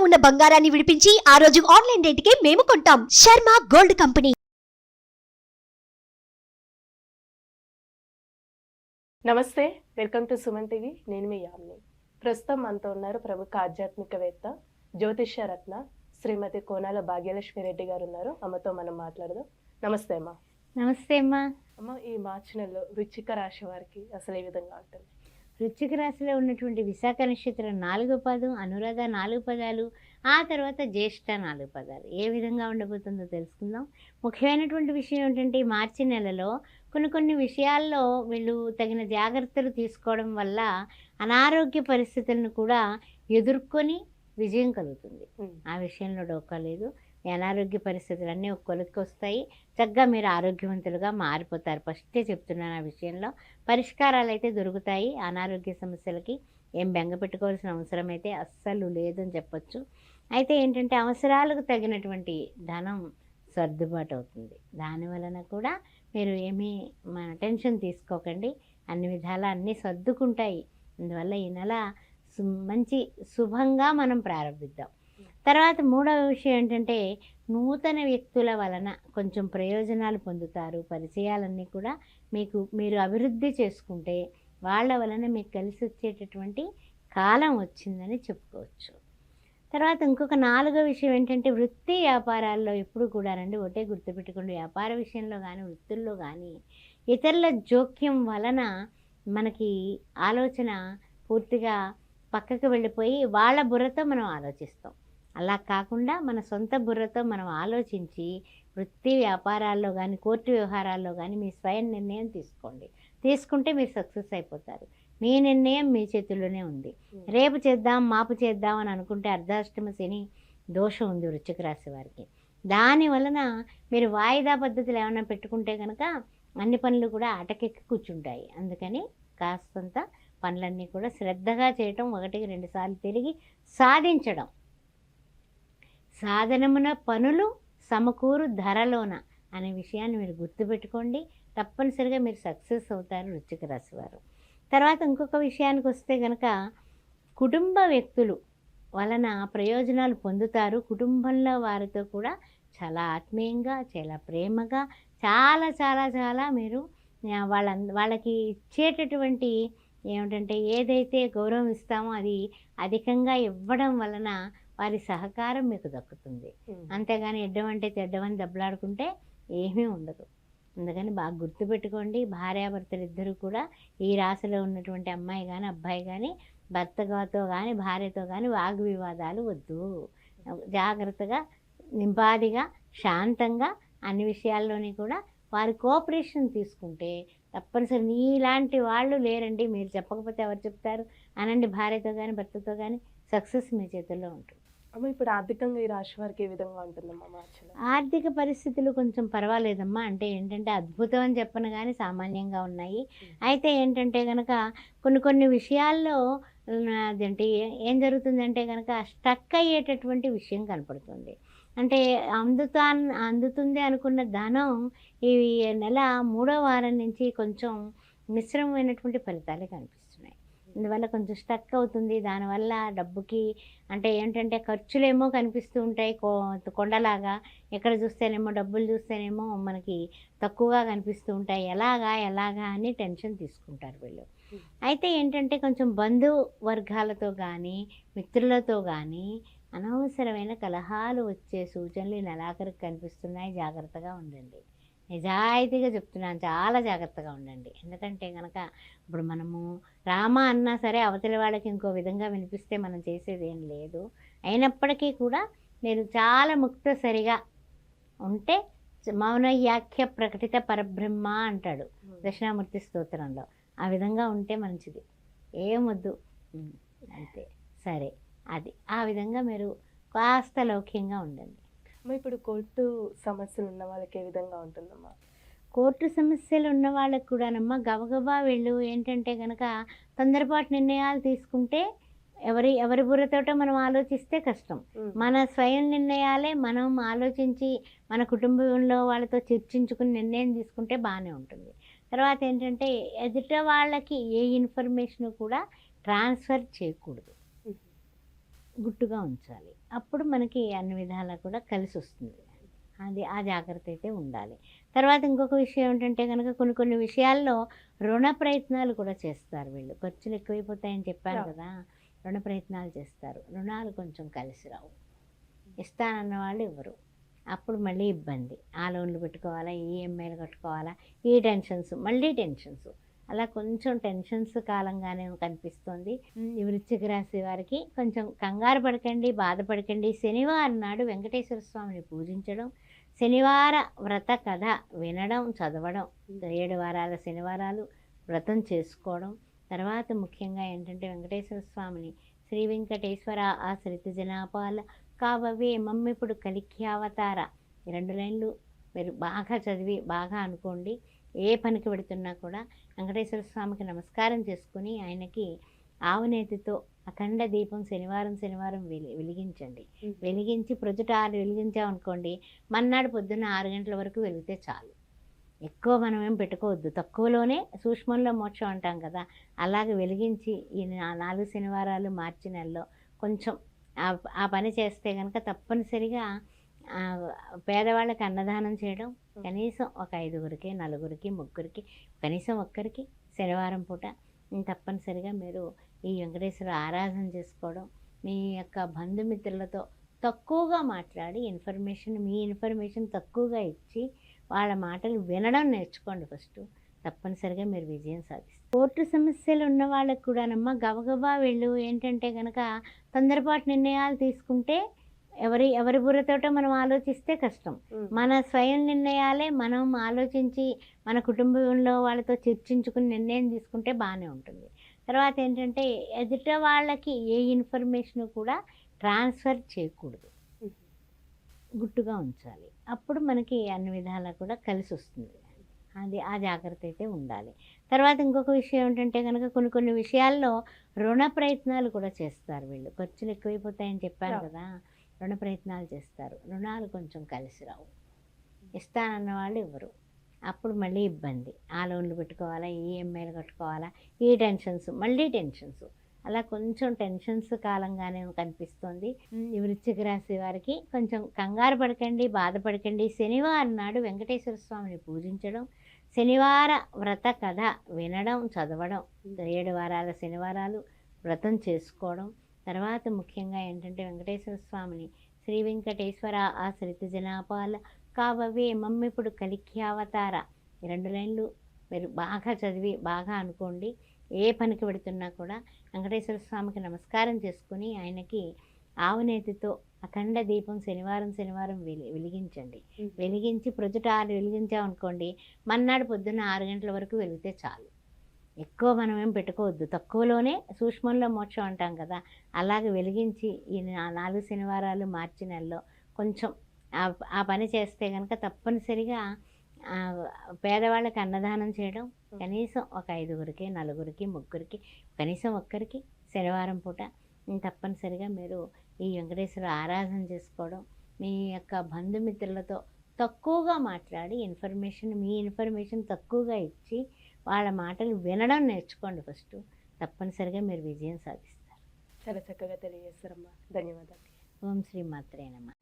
ఉన్న బంగారాన్ని విడిపించి ఆ రోజు ఆన్లైన్ రేటుకే మేము కొంటాం. Sharma gold company. నమస్తే, వెల్కమ్ టు సుమన్ టీవీ. నేను మీ యామ్ని. ప్రస్తుతం మనతో ఉన్నారు ప్రముఖ ఆధ్యాత్మికవేత్త, జ్యోతిష్య రత్న శ్రీమతి కోనాల భాగ్యలక్ష్మి రెడ్డి గారు ఉన్నారు. అమ్మతో మనం మాట్లాడదాం. నమస్తే అమ్మా. నమస్తే అమ్మా. అమ్మ, ఈ మార్చి నెలలో వృశ్చిక రాశి వారికి అసలు ఏ విధంగా ఉంటుంది? వృశ్చిక రాశిలో ఉన్నటువంటి విశాఖ నక్షత్రం 4 పదం, అనురాధ 4 పదాలు, ఆ తర్వాత జ్యేష్ఠ 4 పదాలు ఏ విధంగా ఉండబోతుందో తెలుసుకుందాం. ముఖ్యమైనటువంటి విషయం ఏంటంటే, ఈ మార్చి నెలలో కొన్ని విషయాల్లో వీళ్ళు తగిన జాగ్రత్తలు తీసుకోవడం వల్ల అనారోగ్య పరిస్థితులను కూడా ఎదుర్కొని విజయం కలుగుతుంది. ఆ విషయంలో డోకా లేదు. మీ అనారోగ్య పరిస్థితులు అన్నీ ఒక కొలిక్కి వస్తాయి. చక్కగా మీరు ఆరోగ్యవంతులుగా మారిపోతారు. ఫస్టే చెప్తున్నాను, ఆ విషయంలో పరిష్కారాలు అయితే దొరుకుతాయి. అనారోగ్య సమస్యలకి ఏం బెంగ పెట్టుకోవాల్సిన అవసరం అయితే అస్సలు లేదని చెప్పొచ్చు. అయితే ఏంటంటే, అవసరాలకు తగినటువంటి ధనం సర్దుబాటు అవుతుంది. దాని వలన కూడా మీరు ఏమీ టెన్షన్ తీసుకోకండి. అన్ని విధాలా అన్నీ సర్దుకుంటాయి. అందువల్ల ఈ నెల మంచి శుభంగా మనం ప్రారంభిద్దాం. తర్వాత మూడవ విషయం ఏంటంటే, నూతన వ్యక్తుల వలన కొంచెం ప్రయోజనాలు పొందుతారు. పరిచయాలన్నీ కూడా మీరు అభివృద్ధి చేసుకుంటే వాళ్ళ వలన మీకు కలిసి వచ్చేటటువంటి కాలం వచ్చిందని చెప్పుకోవచ్చు. తర్వాత ఇంకొక 4వ విషయం ఏంటంటే, వృత్తి వ్యాపారాల్లో ఎప్పుడు కూడా ఒకటే గుర్తుపెట్టుకోండి, వ్యాపార విషయంలో కానీ వృత్తుల్లో కానీ ఇతరుల జోక్యం వలన మనకి ఆలోచన పూర్తిగా పక్కకు వెళ్ళిపోయి వాళ్ళ బుర్రతో మనం ఆలోచిస్తాం. అలా కాకుండా మన సొంత బుర్రతో మనం ఆలోచించి వృత్తి వ్యాపారాల్లో కానీ కోర్టు వ్యవహారాల్లో కానీ మీ స్వయం నిర్ణయం తీసుకుంటే మీరు సక్సెస్ అయిపోతారు. మీ నిర్ణయం మీ చేతుల్లోనే ఉంది. రేపు చేద్దాం మాపు చేద్దాం అని అనుకుంటే అర్ధాష్టమ శని దోషం ఉంది వృశ్చిక రాశి వారికి. దాని వలన మీరు వాయిదా పద్ధతులు ఏమైనా పెట్టుకుంటే కనుక అన్ని పనులు కూడా అటకెక్కి కూర్చుంటాయి. అందుకని కాస్తంత పనులన్నీ కూడా శ్రద్ధగా చేయటం, 1-2 సార్లు తిరిగి సాధించడం. సాధనమున పనులు సమకూరు ధరలోన అనే విషయాన్ని మీరు గుర్తుపెట్టుకోండి. తప్పనిసరిగా మీరు సక్సెస్ అవుతారు వృశ్చిక రాశి వారు. తర్వాత ఇంకొక విషయానికి వస్తే కనుక, కుటుంబ వ్యక్తులు వలన ప్రయోజనాలు పొందుతారు. కుటుంబంలో వారితో కూడా చాలా ఆత్మీయంగా, చాలా ప్రేమగా, చాలా చాలా చాలా మీరు వాళ్ళకి ఇచ్చేటటువంటి ఏమిటంటే, ఏదైతే గౌరవం ఇస్తామో అది అధికంగా ఇవ్వడం వలన వారి సహకారం మీకు దక్కుతుంది. అంతేగాని ఎడ్డమంటే తెడ్డమని దెబ్బలాడుకుంటే ఏమీ ఉండదు. అందుకని బాగా గుర్తుపెట్టుకోండి, భార్యాభర్తలు ఇద్దరు కూడా ఈ రాశిలో ఉన్నటువంటి అమ్మాయి కానీ అబ్బాయి కానీ భర్తతో కానీ భార్యతో కానీ వాగ్వివాదాలు వద్దు. జాగ్రత్తగా, నింపాదిగా, శాంతంగా అన్ని విషయాల్లోని కూడా వారి కోఆపరేషన్ తీసుకుంటే తప్పనిసరి నీలాంటి వాళ్ళు లేరండి, మీరు చెప్పకపోతే ఎవరు చెప్తారు అనండి. భార్యతో కానీ భర్తతో కానీ సక్సెస్ మీ చేతుల్లో ఉంటుంది. అమ్మ, ఇప్పుడు ఆర్థికంగా ఈ రాశి వారికి ఏ విధంగా ఉంటుందమ్మా మార్చిలో? ఆర్థిక పరిస్థితులు కొంచెం పర్వాలేదమ్మా. అంటే ఏంటంటే, అద్భుతం అని చెప్పను కానీ సామాన్యంగా ఉన్నాయి. అయితే ఏంటంటే కనుక కొన్ని విషయాల్లో అదేంటి ఏం జరుగుతుందంటే కనుక స్టక్ అయ్యేటటువంటి విషయం కనపడుతుంది. అంటే అందుతుంది అనుకున్న ధనం ఈ నెల 3వ వారం నుంచి కొంచెం మిశ్రమమైనటువంటి ఫలితాలే కనిపిస్తున్నాయి. అందువల్ల కొంచెం స్టక్ అవుతుంది. దానివల్ల డబ్బుకి అంటే ఏంటంటే ఖర్చులేమో కనిపిస్తూ ఉంటాయి కొండలాగా. ఎక్కడ చూస్తేనేమో డబ్బులు చూస్తేనేమో మనకి తక్కువగా కనిపిస్తూ ఉంటాయి. ఎలాగా అని టెన్షన్ తీసుకుంటారు వీళ్ళు. అయితే ఏంటంటే, కొంచెం బంధువర్గాలతో కానీ మిత్రులతో కానీ అనవసరమైన కలహాలు వచ్చే సూచనలు ఈ నెలాఖరికి కనిపిస్తున్నాయి. జాగ్రత్తగా ఉండండి. నిజాయితీగా చెప్తున్నాను, చాలా జాగ్రత్తగా ఉండండి. ఎందుకంటే కనుక ఇప్పుడు మనము రామ అన్నా సరే అవతలి వాళ్ళకి ఇంకో విధంగా వినిపిస్తే మనం చేసేది ఏం లేదు. అయినప్పటికీ కూడా మీరు చాలా ముక్తసరిగా ఉంటే, మౌనయాఖ్య ప్రకటిత పరబ్రహ్మ అంటాడు దక్షిణామూర్తి స్తోత్రంలో. ఆ విధంగా ఉంటే మంచిది. ఏమొద్దు అంతే, సరే అది. ఆ విధంగా మీరు కాస్త లౌక్యంగా ఉండండి. ఇప్పుడు కోర్టు సమస్యలు ఉన్న వాళ్ళకి ఏ విధంగా ఉంటుందమ్మా? కోర్టు సమస్యలు ఉన్న వాళ్ళకు కూడానమ్మా గబగబా వీళ్ళు ఏంటంటే కనుక తొందరపాటు నిర్ణయాలు తీసుకుంటే ఎవరి బుర్రతోటో మనం ఆలోచిస్తే కష్టం. మన స్వయం నిర్ణయాలే మనం ఆలోచించి మన కుటుంబంలో వాళ్ళతో చర్చించుకుని నిర్ణయం తీసుకుంటే బాగానే ఉంటుంది. తర్వాత ఏంటంటే, ఎదుట వాళ్ళకి ఏ ఇన్ఫర్మేషన్ కూడా ట్రాన్స్ఫర్ చేయకూడదు. గుట్టుగా ఉంచాలి. అప్పుడు మనకి అన్ని విధాలా కూడా కలిసి వస్తుంది. అది ఆ జాగ్రత్త అయితే ఉండాలి. తర్వాత ఇంకొక విషయం ఏంటంటే గనక కొన్ని కొన్ని విషయాల్లో రుణ ప్రయత్నాలు కూడా చేస్తారు వీళ్ళు. ఖర్చులు ఎక్కువైపోతాయని చెప్పాను అవును. కదా! రుణ ప్రయత్నాలు చేస్తారు. రుణాలు కొంచెం కలిసి రావు. ఇస్తానన్న వాళ్ళు ఇవ్వరు. అప్పుడు మళ్ళీ ఇబ్బంది. ఆ లోన్‌లు పెట్టుకోవాలా, ఈఎంఐలు కట్టుకోవాలా, ఈ టెన్షన్స్, మళ్ళీ టెన్షన్స్. అలా కొంచెం టెన్షన్స్ కాలంగానే కనిపిస్తోంది. ఈ వృశ్చిక రాశి వారికి కొంచెం కంగారు పడకండి, బాధపడకండి. శనివారం నాడు వెంకటేశ్వర స్వామిని పూజించడం, శనివార వ్రత కథ వినడం, చదవడం, 7 వారాల శనివారాలు వ్రతం చేసుకోవడం. తర్వాత ముఖ్యంగా ఏంటంటే వెంకటేశ్వర స్వామిని శ్రీ వెంకటేశ్వర ఆశ్రిత జనాపాల కావవే మమ్మిప్పుడు కలిఖ్యావతార ఈ 2 లైన్లు మీరు బాగా చదివి బాగా అనుకోండి. ఏ పనికి పెడుతున్నా కూడా వెంకటేశ్వర స్వామికి నమస్కారం చేసుకుని ఆయనకి ఆవునేతితో అఖండ దీపం శనివారం శనివారం వెలిగించండి. వెలిగించి ప్రొద్దుట 6 వెలిగించామనుకోండి, మర్నాడు పొద్దున్న 6 గంటల వరకు వెలిగితే చాలు. ఎక్కువ మనం ఏం పెట్టుకోవద్దు. తక్కువలోనే సూక్ష్మంలో మోక్షం అంటాం కదా! అలాగే వెలిగించి ఈ 4 శనివారాలు మార్చి నెలలో కొంచెం ఆ పని చేస్తే గనక తప్పనిసరిగా పేదవాళ్ళకి అన్నదానం చేయడం, కనీసం ఒక 5గురికి, నలుగురికి, ముగ్గురికి, కనీసం ఒక్కరికి శనివారం పూట తప్పనిసరిగా మీరు ఈ వెంకటేశ్వర ఆరాధన చేసుకోవడం, మీ యొక్క బంధుమిత్రులతో తక్కువగా మాట్లాడి మీ ఇన్ఫర్మేషన్ తక్కువగా ఇచ్చి వాళ్ళ మాటలు వినడం నేర్చుకోండి ఫస్ట్. తప్పనిసరిగా మీరు విజయం సాధిస్తారు. కోర్టు సమస్యలు ఉన్న వాళ్ళకి కూడానమ్మా గబగబా వీళ్ళు ఏంటంటే గనక తొందరపాటు నిర్ణయాలు తీసుకుంటే ఎవరి బుర్రతోటో మనం ఆలోచిస్తే కష్టం. మన స్వయం నిర్ణయాలే మనం ఆలోచించి మన కుటుంబంలో వాళ్ళతో చర్చించుకుని నిర్ణయం తీసుకుంటే బాగానే ఉంటుంది. తర్వాత ఏంటంటే ఎదుట వాళ్ళకి ఏ ఇన్ఫర్మేషన్ కూడా ట్రాన్స్ఫర్ చేయకూడదు. గుట్టుగా ఉంచాలి. అప్పుడు మనకి అన్ని విధాలా కూడా కలిసి వస్తుంది. అది ఆ జాగ్రత్త అయితే ఉండాలి. తర్వాత ఇంకొక విషయం ఏంటంటే గనక కొన్ని కొన్ని విషయాల్లో రుణ ప్రయత్నాలు కూడా చేస్తారు వీళ్ళు. ఖర్చులు ఎక్కువైపోతాయని చెప్పాను అవును. కదా! రుణ ప్రయత్నాలు చేస్తారు. రుణాలు కొంచెం కలిసి రావు. ఇస్తానన్న వాళ్ళు ఇవ్వరు. అప్పుడు మళ్ళీ ఇబ్బంది. ఆ లోన్‌లు పెట్టుకోవాలా, ఈఎంఐలు కట్టుకోవాలా, ఈ టెన్షన్స్, మళ్ళీ టెన్షన్స్. అలా కొంచెం టెన్షన్స్ కాలంగానే కనిపిస్తోంది. ఈ వృశ్చిక రాశి వారికి కొంచెం కంగారు పడకండి, బాధపడకండి. శనివారం నాడు వెంకటేశ్వర స్వామిని పూజించడం, శనివార వ్రత కథ వినడం, చదవడం, 7 వారాల శనివారాలు వ్రతం చేసుకోవడం. తర్వాత ముఖ్యంగా ఏంటంటే వెంకటేశ్వర స్వామిని శ్రీ వెంకటేశ్వర ఆశ్రిత జనాపాల కావవే మమ్మిప్పుడు కలిఖ్యావతార ఈ 2 లైన్లు మీరు బాగా చదివి బాగా అనుకోండి. ఏ పనికి పెడుతున్నా కూడా వెంకటేశ్వర స్వామికి నమస్కారం చేసుకుని ఆయనకి ఆవునేతితో అఖండ దీపం శనివారం శనివారం వెలిగించండి. వెలిగించి ప్రొద్దుట 6 వెలిగించామనుకోండి, మర్నాడు పొద్దున్న 6 గంటల వరకు వెలిగితే చాలు. ఎక్కువ మనం ఏం పెట్టుకోవద్దు. తక్కువలోనే సూక్ష్మంలో మోక్షం అంటాం కదా! అలాగే వెలిగించి ఈ 4 శనివారాలు మార్చి నెలలో కొంచెం ఆ పని చేస్తే గనక తప్పనిసరిగా పేదవాళ్ళకి అన్నదానం చేయడం, కనీసం ఒక 5గురికి, నలుగురికి, ముగ్గురికి, కనీసం ఒక్కరికి శనివారం పూట తప్పనిసరిగా మీరు ఈ వెంకటేశ్వర ఆరాధన చేసుకోవడం, మీ యొక్క బంధుమిత్రులతో తక్కువగా మాట్లాడి మీ ఇన్ఫర్మేషన్ తక్కువగా ఇచ్చి వాళ్ళ మాటలు వినడం నేర్చుకోండి ఫస్ట్. తప్పనిసరిగా మీరు విజయం సాధిస్తారు. చాలా చక్కగా తెలియజేస్తారమ్మా. ధన్యవాదాలు. ఓం శ్రీ మాత్రే నమః.